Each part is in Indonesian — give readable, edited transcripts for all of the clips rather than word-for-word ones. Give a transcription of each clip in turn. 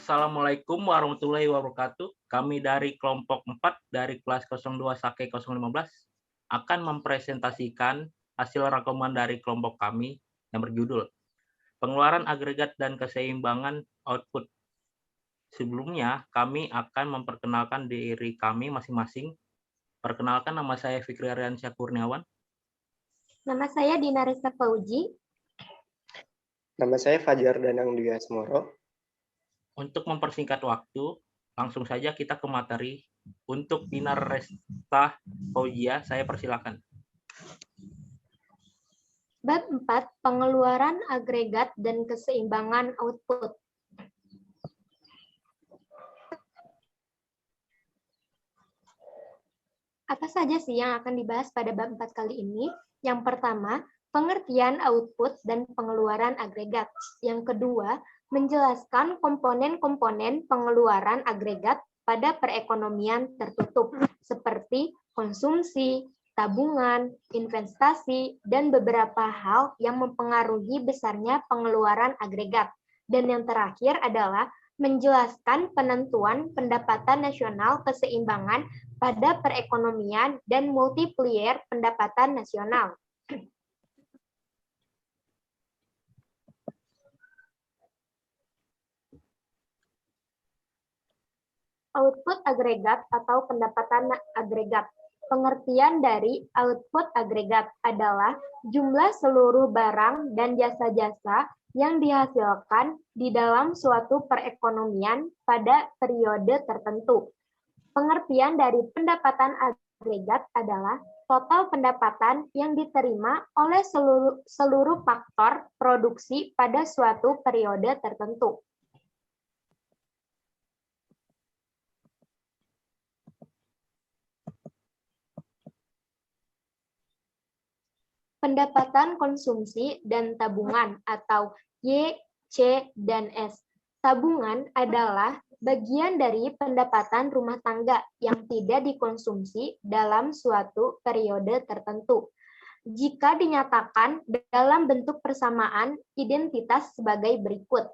Assalamualaikum warahmatullahi wabarakatuh. Kami dari kelompok 4 dari kelas 02 Sake 015 akan mempresentasikan hasil rangkuman dari kelompok kami yang berjudul Pengeluaran Agregat dan Keseimbangan Output. Sebelumnya, kami akan memperkenalkan diri kami masing-masing. Perkenalkan, nama saya Fikri Aryansyah Kurniawan. Nama saya Dina Risa Fauji. Nama saya Fajar Danang Dwi Asmoro. Untuk mempersingkat waktu, langsung saja kita ke materi. Untuk Dina Resta Faujia, saya persilakan. Bab 4, pengeluaran agregat dan keseimbangan output. Apa saja sih yang akan dibahas pada bab 4 kali ini? Yang pertama, pengertian output dan pengeluaran agregat. Yang kedua, menjelaskan komponen-komponen pengeluaran agregat pada perekonomian tertutup, seperti konsumsi, tabungan, investasi, dan beberapa hal yang mempengaruhi besarnya pengeluaran agregat. Dan yang terakhir adalah menjelaskan penentuan pendapatan nasional keseimbangan pada perekonomian dan multiplier pendapatan nasional. Output agregat atau pendapatan agregat. Pengertian dari output agregat adalah jumlah seluruh barang dan jasa-jasa yang dihasilkan di dalam suatu perekonomian pada periode tertentu. Pengertian dari pendapatan agregat adalah total pendapatan yang diterima oleh seluruh faktor produksi pada suatu periode tertentu. Pendapatan konsumsi dan tabungan atau Y, C, dan S. Tabungan adalah bagian dari pendapatan rumah tangga yang tidak dikonsumsi dalam suatu periode tertentu. Jika dinyatakan dalam bentuk persamaan identitas sebagai berikut.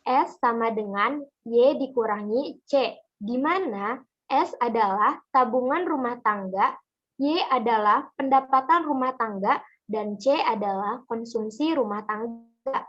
S sama dengan Y dikurangi C, di mana S adalah tabungan rumah tangga, Y adalah pendapatan rumah tangga, dan C adalah konsumsi rumah tangga.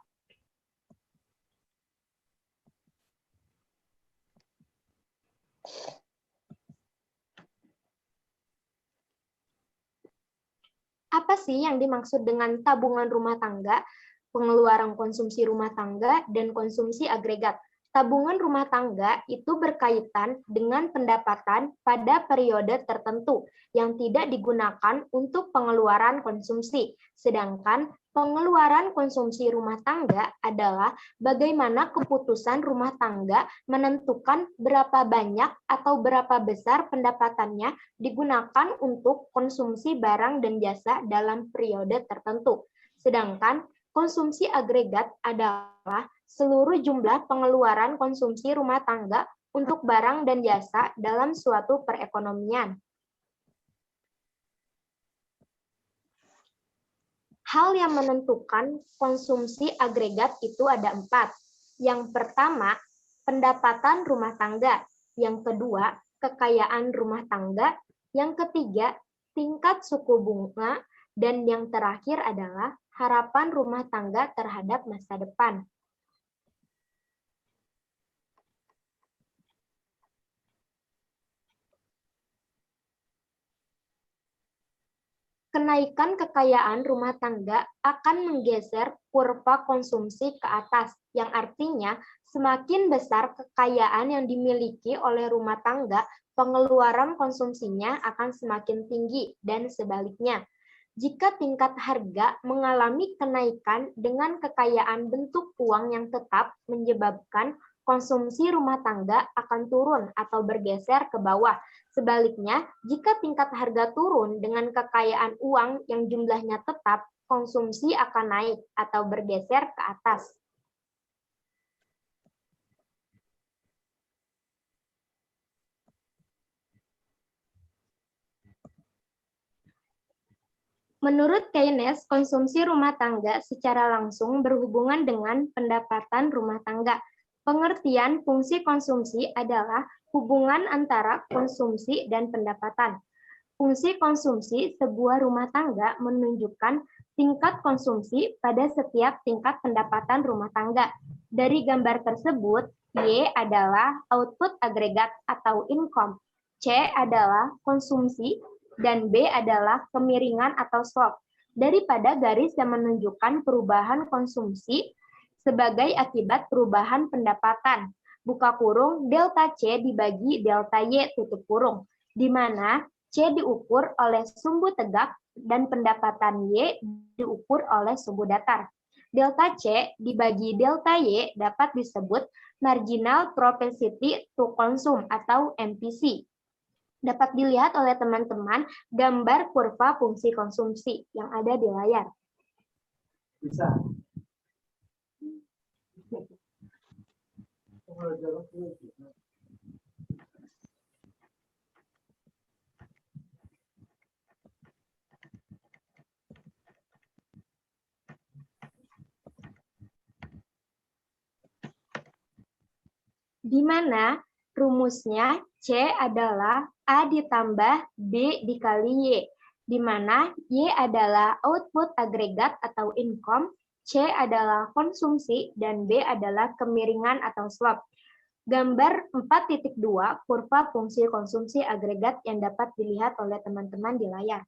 Apa sih yang dimaksud dengan tabungan rumah tangga, pengeluaran konsumsi rumah tangga, dan konsumsi agregat? Tabungan rumah tangga itu berkaitan dengan pendapatan pada periode tertentu yang tidak digunakan untuk pengeluaran konsumsi. Sedangkan pengeluaran konsumsi rumah tangga adalah bagaimana keputusan rumah tangga menentukan berapa banyak atau berapa besar pendapatannya digunakan untuk konsumsi barang dan jasa dalam periode tertentu. Sedangkan konsumsi agregat adalah seluruh jumlah pengeluaran konsumsi rumah tangga untuk barang dan jasa dalam suatu perekonomian. Hal yang menentukan konsumsi agregat itu ada 4. Yang pertama, pendapatan rumah tangga. Yang kedua, kekayaan rumah tangga. Yang ketiga, tingkat suku bunga. Dan yang terakhir adalah harapan rumah tangga terhadap masa depan. Kenaikan kekayaan rumah tangga akan menggeser kurva konsumsi ke atas, yang artinya semakin besar kekayaan yang dimiliki oleh rumah tangga, pengeluaran konsumsinya akan semakin tinggi, dan sebaliknya. Jika tingkat harga mengalami kenaikan dengan kekayaan bentuk uang yang tetap menyebabkan konsumsi rumah tangga akan turun atau bergeser ke bawah. Sebaliknya, jika tingkat harga turun dengan kekayaan uang yang jumlahnya tetap, konsumsi akan naik atau bergeser ke atas. Menurut Keynes, konsumsi rumah tangga secara langsung berhubungan dengan pendapatan rumah tangga. Pengertian fungsi konsumsi adalah hubungan antara konsumsi dan pendapatan. Fungsi konsumsi sebuah rumah tangga menunjukkan tingkat konsumsi pada setiap tingkat pendapatan rumah tangga. Dari gambar tersebut, Y adalah output agregat atau income, C adalah konsumsi, dan B adalah kemiringan atau slope. Daripada garis yang menunjukkan perubahan konsumsi sebagai akibat perubahan pendapatan, buka kurung delta C dibagi delta Y tutup kurung, di mana C diukur oleh sumbu tegak dan pendapatan Y diukur oleh sumbu datar. Delta C dibagi delta Y dapat disebut marginal propensity to consume atau MPC. Dapat dilihat oleh teman-teman gambar kurva fungsi konsumsi yang ada di layar. Bisa. Di mana rumusnya C adalah A ditambah B dikali Y, di mana Y adalah output agregat atau income, C adalah konsumsi, dan B adalah kemiringan atau slope. Gambar 4.2 kurva fungsi konsumsi agregat yang dapat dilihat oleh teman-teman di layar.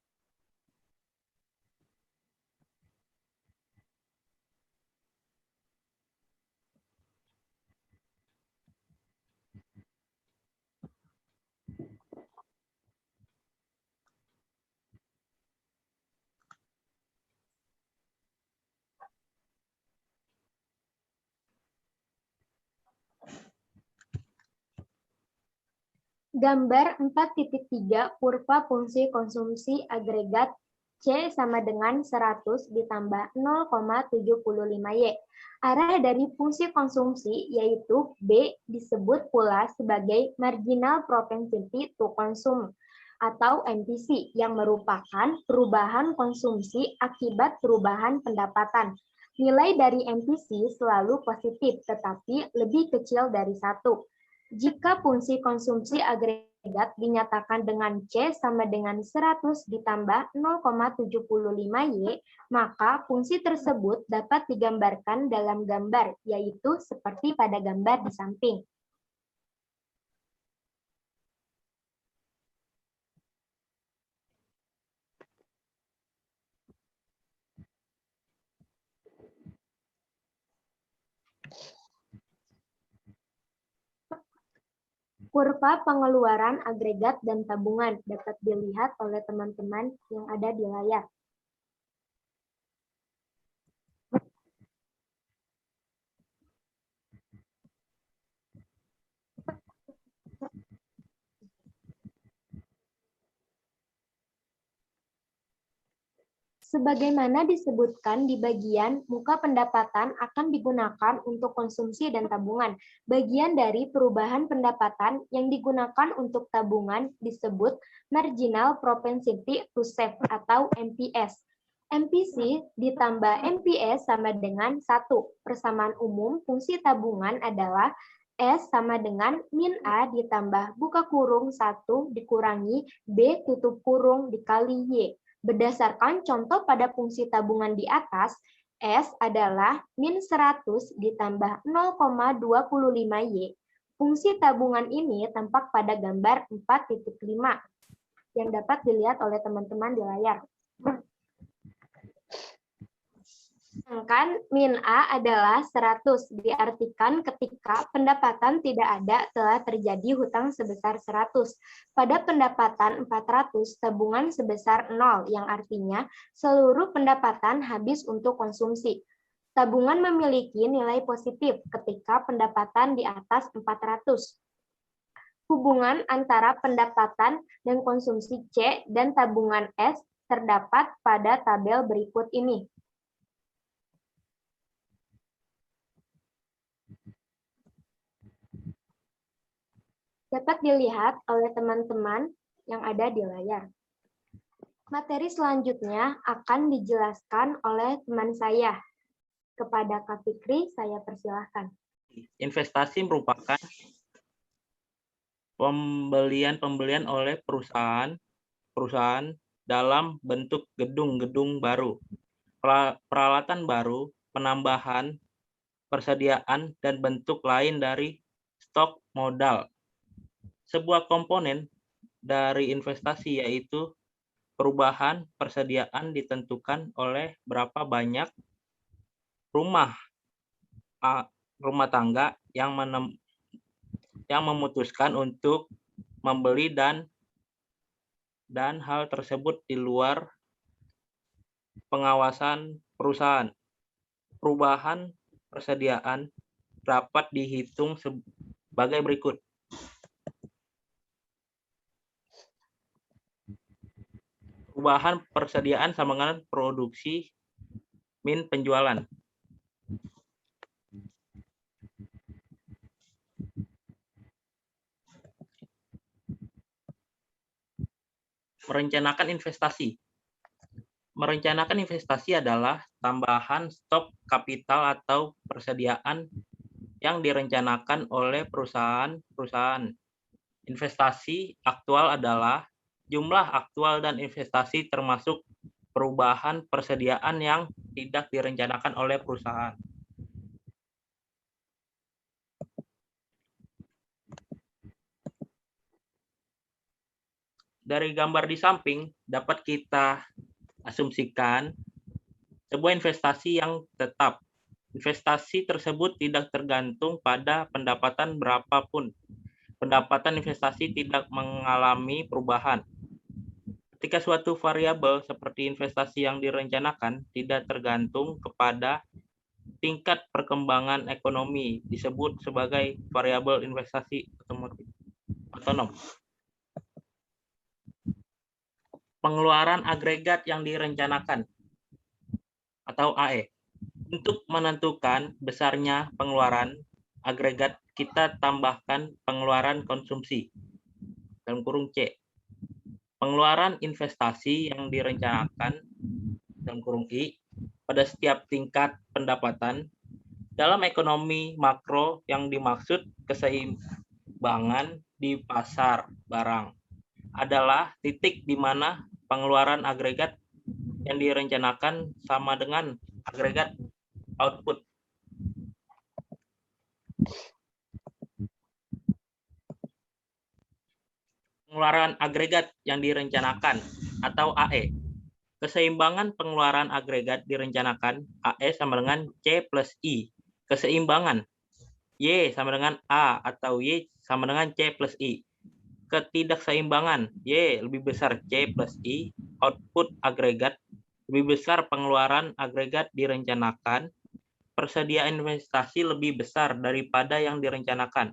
Gambar 4.3 kurva fungsi konsumsi agregat C sama dengan 100 ditambah 0,75Y. Arah dari fungsi konsumsi yaitu B disebut pula sebagai marginal propensity to consume atau MPC yang merupakan perubahan konsumsi akibat perubahan pendapatan. Nilai dari MPC selalu positif tetapi lebih kecil dari 1. Jika fungsi konsumsi agregat dinyatakan dengan C sama dengan 100 ditambah 0,75Y, maka fungsi tersebut dapat digambarkan dalam gambar, yaitu seperti pada gambar di samping. Kurva pengeluaran agregat dan tabungan dapat dilihat oleh teman-teman yang ada di layar. Sebagaimana disebutkan di bagian muka pendapatan akan digunakan untuk konsumsi dan tabungan. Bagian dari perubahan pendapatan yang digunakan untuk tabungan disebut marginal propensity to save atau MPS. MPC ditambah MPS sama dengan 1. Persamaan umum fungsi tabungan adalah S sama dengan min A ditambah buka kurung 1 dikurangi B tutup kurung dikali Y. Berdasarkan contoh pada fungsi tabungan di atas, S adalah min 100 ditambah 0,25Y. Fungsi tabungan ini tampak pada gambar 4.5 yang dapat dilihat oleh teman-teman di layar. Sedangkan min A adalah 100, diartikan ketika pendapatan tidak ada telah terjadi hutang sebesar 100. Pada pendapatan 400, tabungan sebesar 0, yang artinya seluruh pendapatan habis untuk konsumsi. Tabungan memiliki nilai positif ketika pendapatan di atas 400. Hubungan antara pendapatan dan konsumsi C dan tabungan S terdapat pada tabel berikut ini. Dapat dilihat oleh teman-teman yang ada di layar. Materi selanjutnya akan dijelaskan oleh teman saya. Kepada Kak Fikri, saya persilahkan. Investasi merupakan pembelian oleh perusahaan dalam bentuk gedung-gedung baru, peralatan baru, penambahan, persediaan, dan bentuk lain dari stok modal. Sebuah komponen dari investasi yaitu perubahan persediaan ditentukan oleh berapa banyak rumah tangga yang memutuskan untuk membeli dan hal tersebut di luar pengawasan perusahaan. Perubahan persediaan dapat dihitung sebagai berikut. Perubahan persediaan sama dengan produksi min penjualan. Merencanakan investasi. Merencanakan investasi adalah tambahan stok kapital atau persediaan yang direncanakan oleh perusahaan. Investasi aktual adalah jumlah aktual dan investasi termasuk perubahan persediaan yang tidak direncanakan oleh perusahaan. Dari gambar di samping dapat kita asumsikan sebuah investasi yang tetap. Investasi tersebut tidak tergantung pada pendapatan berapapun. Pendapatan investasi tidak mengalami perubahan. Ketika suatu variabel seperti investasi yang direncanakan tidak tergantung kepada tingkat perkembangan ekonomi, disebut sebagai variabel investasi otonom. Pengeluaran agregat yang direncanakan atau AE. Untuk menentukan besarnya pengeluaran agregat, kita tambahkan pengeluaran konsumsi dalam kurung C. Pengeluaran investasi yang direncanakan dalam kurung I pada setiap tingkat pendapatan. Dalam ekonomi makro yang dimaksud keseimbangan di pasar barang adalah titik di mana pengeluaran agregat yang direncanakan sama dengan agregat output. Pengeluaran agregat yang direncanakan atau AE. Keseimbangan pengeluaran agregat direncanakan AE sama dengan C plus I. Keseimbangan Y sama dengan A atau Y sama dengan C plus I. Ketidakseimbangan Y lebih besar C plus I, output agregat lebih besar pengeluaran agregat direncanakan, persediaan investasi lebih besar daripada yang direncanakan.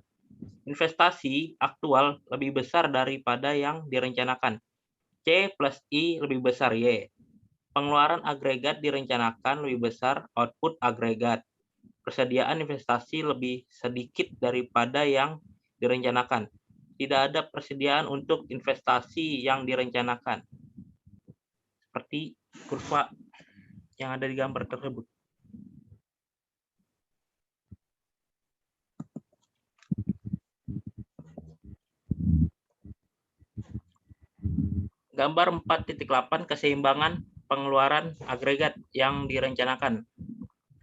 Investasi aktual lebih besar daripada yang direncanakan. C plus I lebih besar Y. Pengeluaran agregat direncanakan lebih besar output agregat. Persediaan investasi lebih sedikit daripada yang direncanakan. Tidak ada persediaan untuk investasi yang direncanakan. Seperti kurva yang ada di gambar tersebut. Gambar 4.8 keseimbangan pengeluaran agregat yang direncanakan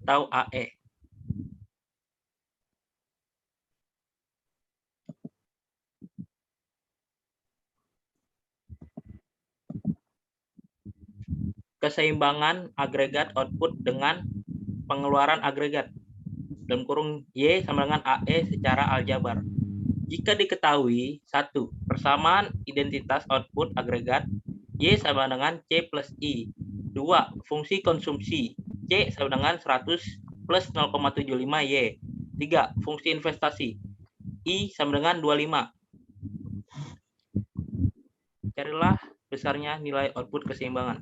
atau AE. Keseimbangan agregat output dengan pengeluaran agregat dalam kurung Y sama dengan AE secara aljabar. Jika diketahui 1. Persamaan identitas output agregat Y sama dengan C plus I. 2. Fungsi konsumsi C sama dengan 100 plus 0,75 Y. 3. Fungsi investasi I sama dengan 25. Carilah besarnya nilai output keseimbangan.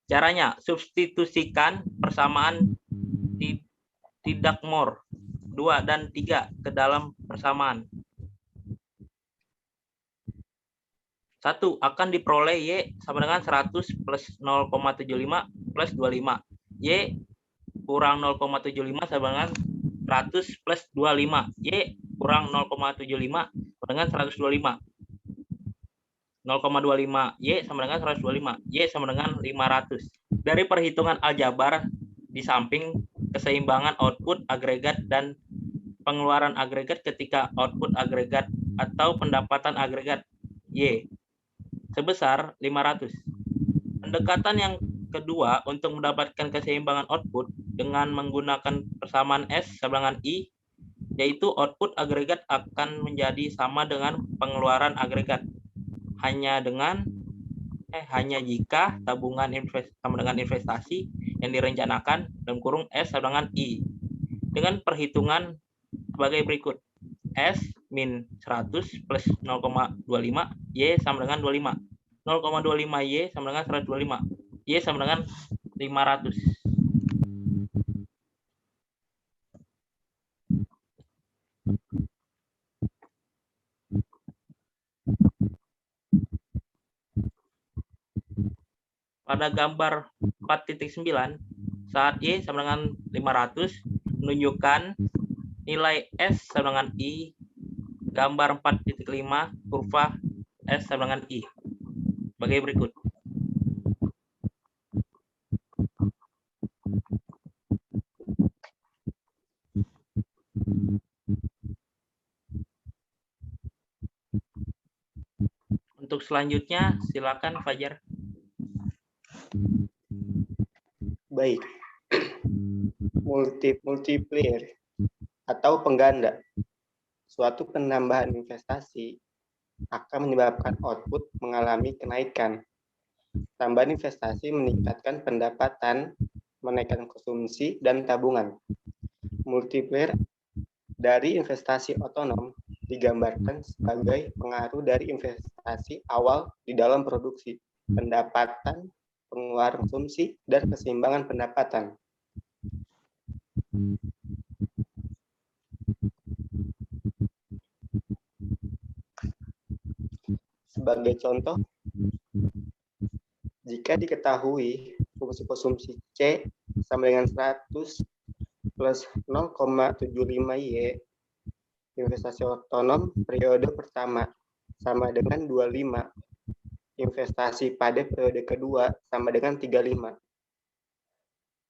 Caranya, substitusikan persamaan tidak more 2 dan 3 ke dalam persamaan. 1 akan diperoleh Y sama dengan 100 plus 0,75 plus 25. Y kurang 0,75 sama dengan 100 plus 25. Y kurang 0,75 sama dengan 125. 0,25 Y sama dengan 125. Y sama dengan 500. Dari perhitungan aljabar di samping keseimbangan output agregat dan pengeluaran agregat ketika output agregat atau pendapatan agregat Y sebesar 500. Pendekatan yang kedua untuk mendapatkan keseimbangan output dengan menggunakan persamaan S sama dengan I, yaitu output agregat akan menjadi sama dengan pengeluaran agregat. Hanya jika tabungan sama dengan investasi yang direncanakan dalam kurung S sama dengan I. Dengan perhitungan sebagai berikut. S min 100 plus 0,25 Y sama dengan 25. 0,25 Y sama dengan 125. Y sama dengan 500. Pada gambar 4.9, saat Y sama dengan 500, menunjukkan nilai S sama dengan I. Gambar 4.5, kurva S sama dengan I. Sebagai berikut. Untuk selanjutnya, silakan Fajar. Baik. Multiplier atau pengganda. Suatu penambahan investasi akan menyebabkan output mengalami kenaikan. Tambahan investasi meningkatkan pendapatan, menaikkan konsumsi dan tabungan. Multiplier dari investasi otonom digambarkan sebagai pengaruh dari investasi awal di dalam produksi, pendapatan, pengeluaran konsumsi, dan keseimbangan pendapatan. Sebagai contoh, jika diketahui fungsi konsumsi C sama dengan 100 plus 0,75 Y, investasi otonom periode pertama sama dengan 25. Investasi pada periode kedua sama dengan 35.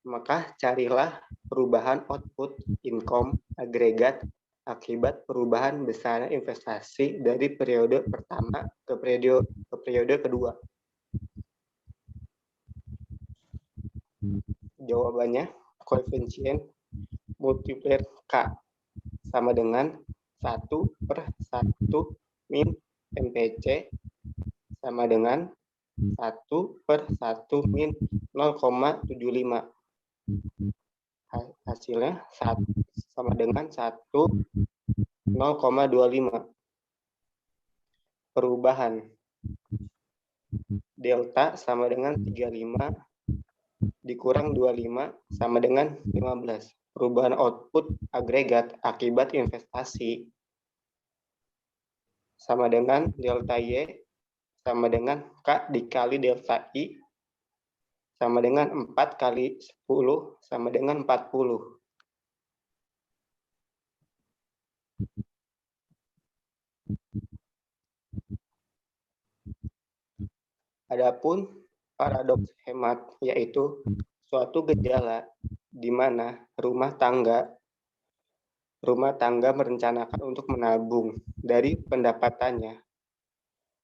Maka carilah perubahan output income agregat akibat perubahan besar investasi dari periode pertama ke periode kedua. Jawabannya, koefisien multiplier K sama dengan 1/1 min MPC sama dengan 1/1 min 0,75. Hasilnya sama dengan 0,25. Perubahan delta sama dengan 35 dikurang 25 sama dengan 15. Perubahan output agregat akibat investasi sama dengan delta Y sama dengan K dikali delta I sama dengan 4 kali 10 sama dengan 40. Adapun paradoks hemat yaitu suatu gejala di mana rumah tangga merencanakan untuk menabung dari pendapatannya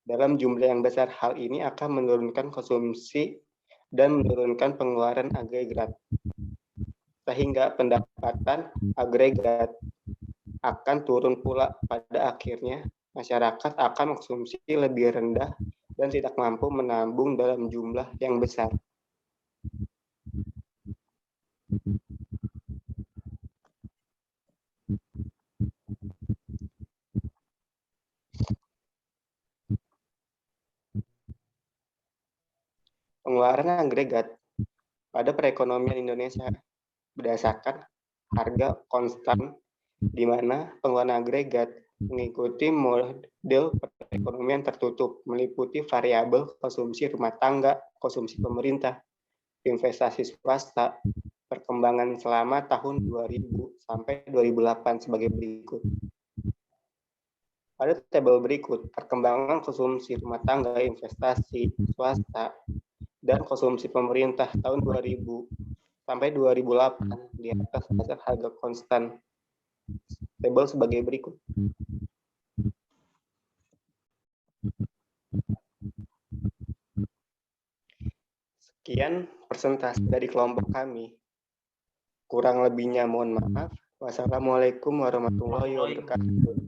dalam jumlah yang besar. Hal ini akan menurunkan konsumsi dan menurunkan pengeluaran agregat, sehingga pendapatan agregat akan turun pula. Pada akhirnya, masyarakat akan konsumsi lebih rendah dan tidak mampu menabung dalam jumlah yang besar. Pengeluaran agregat pada perekonomian Indonesia berdasarkan harga konstan, di mana pengeluaran agregat mengikuti model perekonomian tertutup, meliputi variabel konsumsi rumah tangga, konsumsi pemerintah, investasi swasta, perkembangan selama tahun 2000 sampai 2008 sebagai berikut. Pada tabel berikut, perkembangan konsumsi rumah tangga, investasi swasta, dan konsumsi pemerintah tahun 2000 sampai 2008 di atas dasar harga konstan. Tabel sebagai berikut. Sekian presentasi dari kelompok kami. Kurang lebihnya mohon maaf. Wassalamualaikum warahmatullahi wabarakatuh.